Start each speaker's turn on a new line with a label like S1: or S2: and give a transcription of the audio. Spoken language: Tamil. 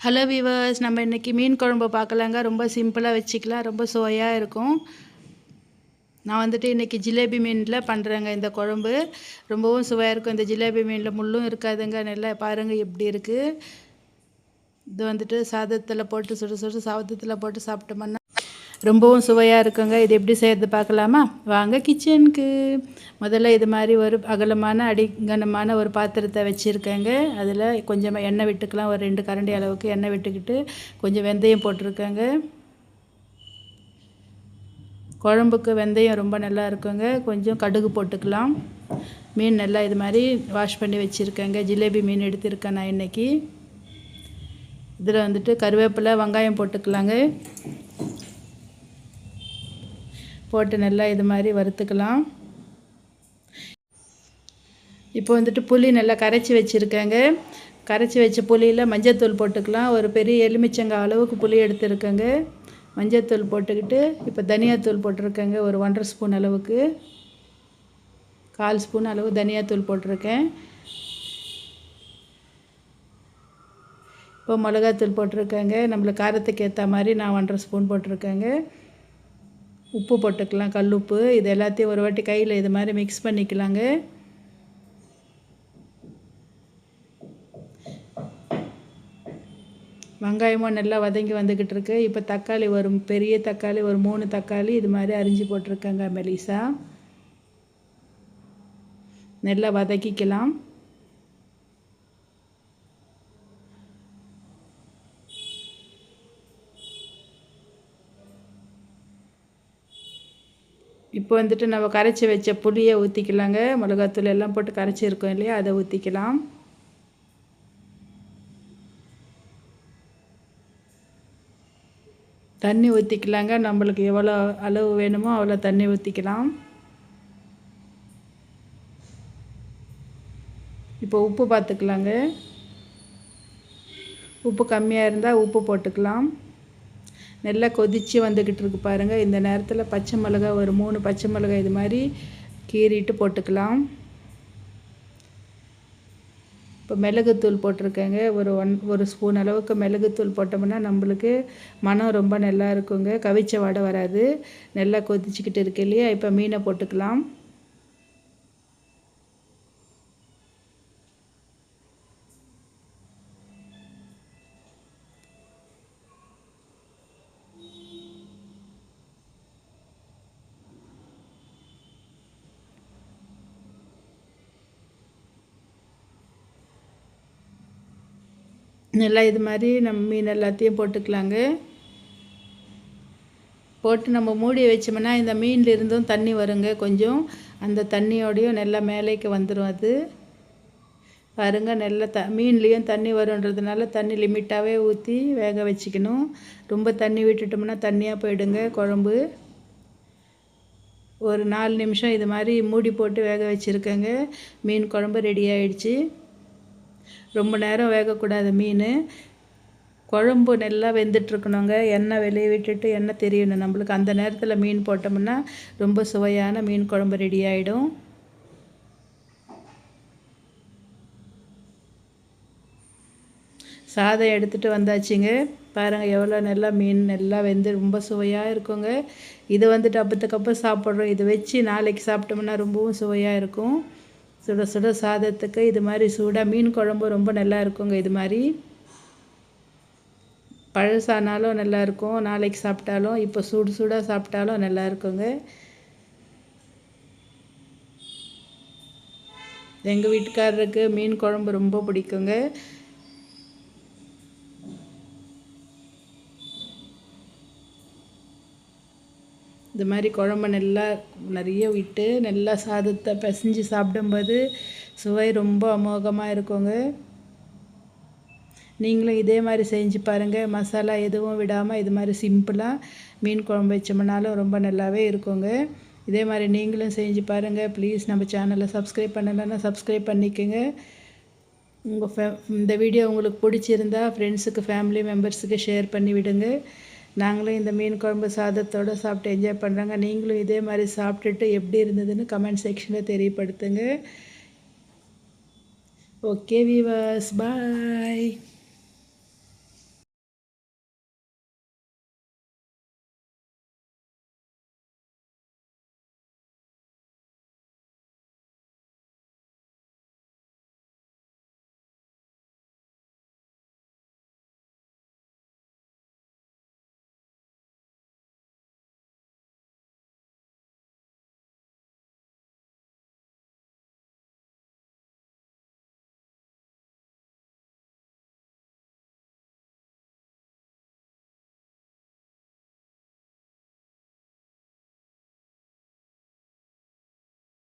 S1: ஹலோ வீவர்ஸ், நம்ம இன்றைக்கி மீன் குழம்பு பார்க்கலாங்க. ரொம்ப சிம்பிளாக வச்சுக்கலாம், ரொம்ப சுவையாக இருக்கும். நான் வந்துட்டு இன்றைக்கி ஜிலேபி மீனில் பண்ணுறேங்க. இந்த குழம்பு ரொம்பவும் சுவையாக இருக்கும். இந்த ஜிலேபி மீனில் முள்ளும் இருக்காதுங்க. நல்லா பாருங்கள் எப்படி இருக்குது. இது வந்துட்டு சாதத்தில் போட்டு சுடு சுடு சாதத்தில் போட்டு சாப்பிட்டோம்னா ரொம்பவும் சுவையாக இருக்குங்க. இது எப்படி செய்கிறது பார்க்கலாமா? வாங்க கிச்சனுக்கு. முதல்ல இது மாதிரி ஒரு அகலமான அடிகனமான ஒரு பாத்திரத்தை வச்சுருக்கேங்க. அதில் கொஞ்சமாக எண்ணெய் விட்டுக்கலாம். ஒரு 2 கரண்டி அளவுக்கு எண்ணெய் விட்டுக்கிட்டு கொஞ்சம் வெந்தயம் போட்டிருக்கேங்க. குழம்புக்கு வெந்தயம் ரொம்ப நல்லா இருக்குங்க. கொஞ்சம் கடுகு போட்டுக்கலாம். மீன் நல்லா இது மாதிரி வாஷ் பண்ணி வச்சுருக்கேங்க. ஜிலேபி மீன் எடுத்திருக்கேன் நான் இன்றைக்கி. இதில் வந்துட்டு கருவேப்பிலை வெங்காயம் போட்டுக்கலாங்க. போட்டு நல்லா இது மாதிரி வறுத்துக்கலாம். இப்போ வந்துட்டு புளி நல்லா கரைச்சி வச்சுருக்கேங்க. கரைச்சி வச்ச புளியில் மஞ்சத்தூள் போட்டுக்கலாம். ஒரு பெரிய எலுமிச்சங்காய் அளவுக்கு புளி எடுத்துருக்கேங்க. மஞ்சத்தூள் போட்டுக்கிட்டு இப்போ தனியாத்தூள் போட்டிருக்கேங்க. ஒரு 1.5 ஸ்பூன் அளவுக்கு, 1/4 ஸ்பூன் அளவு தனியாத்தூள் போட்டிருக்கேன். இப்போ மிளகாத்தூள் போட்டிருக்கேங்க. நம்மளுக்கு காரத்துக்கு ஏற்ற மாதிரி நான் 1.5 ஸ்பூன் போட்டிருக்கேங்க. உப்பு போட்டுக்கலாம், கல் உப்பு. இது எல்லாத்தையும் ஒரு வாட்டி கையில் இது மாதிரி மிக்ஸ் பண்ணிக்கலாங்க. வெங்காயமும் நல்லா வதங்கி வந்துக்கிட்டு இருக்கு. இப்போ தக்காளி, ஒரு பெரிய தக்காளி, ஒரு 3 தக்காளி இது மாதிரி அரிஞ்சு போட்டிருக்கேங்க மெலிசா. நல்லா வதக்கிக்கலாம். இப்போ வந்துட்டு நம்ம கரைச்சி வச்ச புளியை ஊற்றிக்கலாங்க. மிளகாத்தூள் எல்லாம் போட்டு கரைச்சி இருக்கோம் இல்லையா, அதை ஊற்றிக்கலாம். தண்ணி ஊற்றிக்கலாங்க. நம்மளுக்கு எவ்வளோ அளவு வேணுமோ அவ்வளோ தண்ணி ஊற்றிக்கலாம். இப்போ உப்பு பார்த்துக்கலாங்க. உப்பு கம்மியாக இருந்தால் உப்பு போட்டுக்கலாம். நல்லா கொதித்து வந்துக்கிட்டு இருக்கு பாருங்கள். இந்த நேரத்தில் பச்சை மிளகாய், ஒரு 3 பச்சை மிளகாய் இது மாதிரி கீறிட்டு போட்டுக்கலாம். இப்போ மிளகுத்தூள் போட்டிருக்கேங்க. ஒரு ஸ்பூன் அளவுக்கு மிளகுத்தூள் போட்டோம்னா நம்மளுக்கு மனம் ரொம்ப நல்லா இருக்குங்க. கவிச்ச வாடை வராது. நல்லா கொதிச்சுக்கிட்டு இருக்கு இல்லையா, இப்போ மீனை போட்டுக்கலாம். நல்லா இது மாதிரி நம்ம மீன் எல்லாத்தையும் போட்டுக்கலாங்க. போட்டு நம்ம மூடி வச்சோம்னா இந்த மீனில் இருந்தும் தண்ணி வருங்க. கொஞ்சம் அந்த தண்ணியோடையும் நல்லா மேலேக்கு வந்துடும். அது பாருங்கள், நல்லா மீன்லேயும் தண்ணி வருன்றதுனால தண்ணி லிமிட்டாகவே ஊற்றி வேக வச்சுக்கணும். ரொம்ப தண்ணி விட்டுட்டோம்னா தண்ணியாக போயிடுங்க குழம்பு. ஒரு 4 நிமிஷம் இது மாதிரி மூடி போட்டு வேக வச்சுருக்கேங்க. மீன் குழம்பு ரெடி ஆகிடுச்சு. ரொம்ப நேரம் வேகக்கூடாது மீன். குழம்பு நல்லா வெந்துட்டுருக்கணுங்க. எண்ணெய் வெளியே விட்டுட்டு எண்ணெய் தெரியணும் நம்மளுக்கு. அந்த நேரத்தில் மீன் போட்டோம்னா ரொம்ப சுவையான மீன் குழம்பு ரெடி ஆகிடும். சாதம் எடுத்துகிட்டு வந்தாச்சுங்க. பாருங்கள் எவ்வளோ நல்லா மீன் நல்லா வெந்து ரொம்ப சுவையாக இருக்குங்க. இது வந்துட்டு அப்பத்துக்கப்போ சாப்பிட்றோம். இது வச்சு நாளைக்கு சாப்பிட்டோம்னா ரொம்பவும் சுவையாக இருக்கும். சுட சுட சாதத்துக்கு இது மாதிரி சூடாக மீன் குழம்பு ரொம்ப நல்லா இருக்குங்க. இது மாதிரி பழசானாலும் நல்லாயிருக்கும், நாளைக்கு சாப்பிட்டாலும், இப்போ சூடு சூடாக சாப்பிட்டாலும் நல்லா இருக்குங்க. எங்கள் வீட்டுக்காரருக்கு மீன் குழம்பு ரொம்ப பிடிக்குங்க. இது மாதிரி குழம்பு நல்லா நிறைய விட்டு நல்லா சாதத்தை பிசைஞ்சு சாப்பிடும்போது சுவை ரொம்ப அமோகமாக இருக்குங்க. நீங்களும் இதே மாதிரி செஞ்சு பாருங்கள். மசாலா எதுவும் விடாமல் இது மாதிரி சிம்பிளாக மீன் குழம்பு வச்சோம்னாலும் ரொம்ப நல்லாவே இருக்குங்க. இதே மாதிரி நீங்களும் செஞ்சு பாருங்கள். ப்ளீஸ் நம்ம சேனலை சப்ஸ்கிரைப் பண்ணலைன்னா சப்ஸ்கிரைப் பண்ணிக்கோங்க. இந்த வீடியோ உங்களுக்கு பிடிச்சிருந்தா ஃப்ரெண்ட்ஸுக்கு, ஃபேமிலி மெம்பர்ஸுக்கு ஷேர் பண்ணி விடுங்க. நாங்களும் இந்த மீன் குழம்பு சாதத்தோடு சாப்பிட்டு என்ஜாய் பண்ணுறாங்க. நீங்களும் இதே மாதிரி சாப்பிட்டுட்டு எப்படி இருந்ததுன்னு கமெண்ட் செக்ஷனில் தெரியப்படுத்துங்க. ஓகே வீவர்ஸ், பாய்.